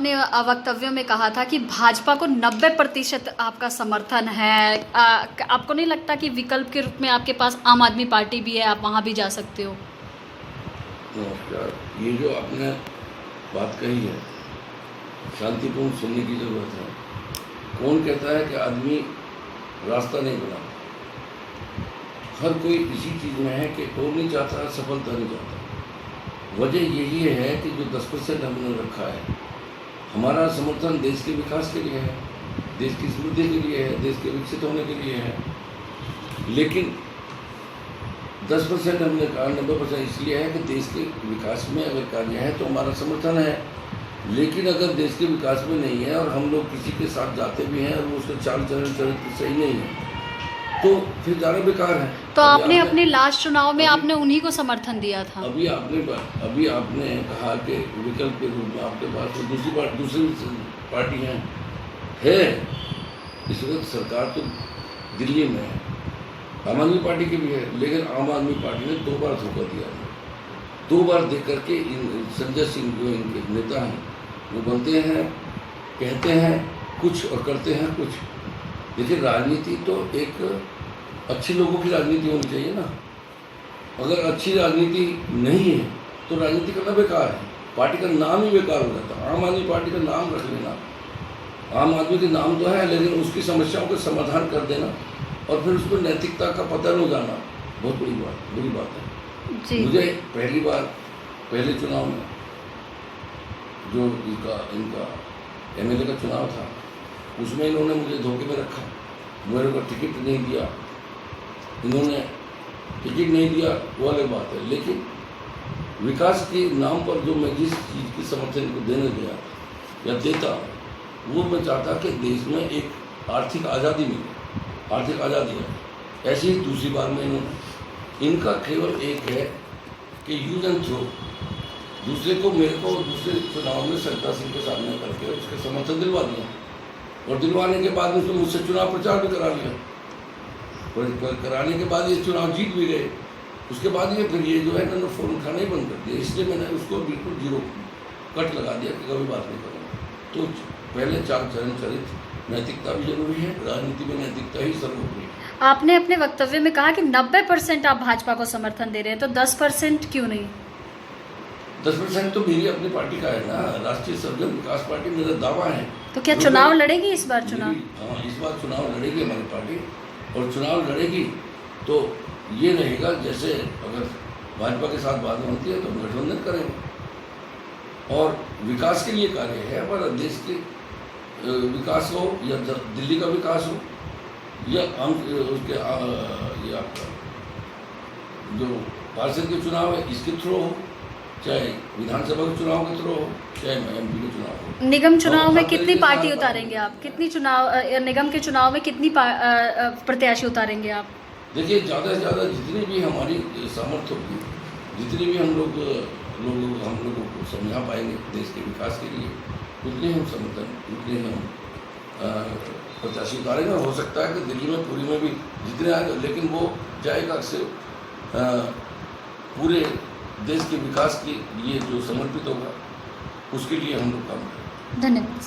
आपने वक्तव्यों में कहा था कि भाजपा को 90% आपका समर्थन है। आपको नहीं लगता कि विकल्प के रूप में आपके पास आम आदमी पार्टी भी है, आप वहाँ भी जा सकते हो? नमस्कार। ये जो आपने बात कही है, शांतिपूर्ण सुनने की जरूरत है। कौन कहता है कि आदमी रास्ता नहीं बना? हर कोई इसी चीज़ में है कि कौन नहीं चाहता, सफलता नहीं चाहता। वजह यही है कि जो 10% हमने रखा है, हमारा समर्थन देश के विकास के लिए है, देश की समृद्धि के लिए है, देश के विकसित होने के लिए है। लेकिन 10% हमने कहा, 90% इसलिए है कि देश के विकास में अगर कार्य है तो हमारा समर्थन है। लेकिन अगर देश के विकास में नहीं है और हम लोग किसी के साथ जाते भी हैं और वो उसका चाल चलन चरित्र सही नहीं है, तो फिर जाना बेकार है। तो आपने अपने लास्ट चुनाव में आपने उन्हीं को समर्थन दिया था। अभी आपने कहा कि विकल्प के रूप में आपके पास तो दूसरी पार्टी है। इस वक्त सरकार तो दिल्ली में है, आम आदमी पार्टी की भी है, लेकिन आम आदमी पार्टी ने 2 बार धोखा दिया है। 2 बार देख करके संजय सिंह जो इनके नेता हैं, वो बनते हैं, कहते हैं कुछ और करते हैं कुछ। देखिए, राजनीति तो एक अच्छे लोगों की राजनीति होनी चाहिए ना। अगर अच्छी राजनीति नहीं है तो राजनीति करना बेकार है, पार्टी का नाम ही बेकार हो जाता है। आम आदमी पार्टी का नाम रख लेना, आम आदमी के नाम तो है, लेकिन उसकी समस्याओं का समाधान कर देना और फिर उसमें नैतिकता का पतन हो जाना बहुत बुरी बात है जी। मुझे पहले चुनाव में जो इनका एमएलए का चुनाव था, उसमें इन्होंने मुझे धोखे में रखा, मेरे को टिकट नहीं दिया। इन्होंने टिकट नहीं दिया वो अलग बात है, लेकिन विकास के नाम पर जो मैं जिस चीज़ की समर्थन को देने गया या देता, वो मैं चाहता कि देश में एक आर्थिक आज़ादी मिले, आर्थिक आज़ादी है। ऐसे ही दूसरी बार में इनका केवल एक है कि यूज एंड थ्रो, दूसरे को मेरे को दूसरे चुनाव में सरिता सिंह के सामने करके उसके समर्थन दिलवा दिया और दिलवाने के बाद उसने मुझसे चुनाव प्रचार भी करा लिया। कराने के बाद ये चुनाव जीत भी गए। उसके बाद ये फिर ये जो है ना फ़ोन उठाना ही बंद कर दिया, इसलिए मैंने उसको बिल्कुल 0 कट लगा दिया कि कभी बात नहीं करूँगा। तो पहले चाल चलन चरित्र, नैतिकता भी जरूरी है, राजनीति में नैतिकता ही सर्वोपरि है। आपने अपने वक्तव्य में कहा कि 90% आप भाजपा को समर्थन दे रहे हैं, तो 10% क्यों नहीं? 10% तो मेरी अपनी पार्टी का है ना, राष्ट्रीय सर्वजन विकास पार्टी, मेरा दावा है। तो क्या चुनाव लड़ेगी इस बार? हाँ, इस बार चुनाव लड़ेगी हमारी पार्टी, और चुनाव लड़ेगी तो ये रहेगा जैसे अगर भाजपा के साथ बात होती है तो हम गठबंधन करेंगे और विकास के लिए कार्य है। हमारा देश के विकास हो या दिल्ली का विकास हो या उसके ये आपका जो पार्षद के चुनाव है इसके थ्रू हो, चाहे विधानसभा के चुनाव के थ्रू हो, चाहे एमपी के चुनाव हो। निगम चुनाव में कितनी पार्टी उतारेंगे आप? कितनी निगम के चुनाव में कितनी प्रत्याशी उतारेंगे आप? देखिए, ज़्यादा से ज़्यादा जितनी भी हमारी सामर्थ्य होगी, जितनी भी हम लोगों को समझा पाएंगे देश के विकास के लिए, उतने हम समर्थन, उतने हम प्रत्याशी उतारेंगे। हो सकता है कि दिल्ली में पूरी में भी जितने आएंगे, लेकिन वो जाएगा सिर्फ पूरे देश के विकास के लिए जो समर्पित होगा, उसके लिए हम लोग काम करेंगे। धन्यवाद।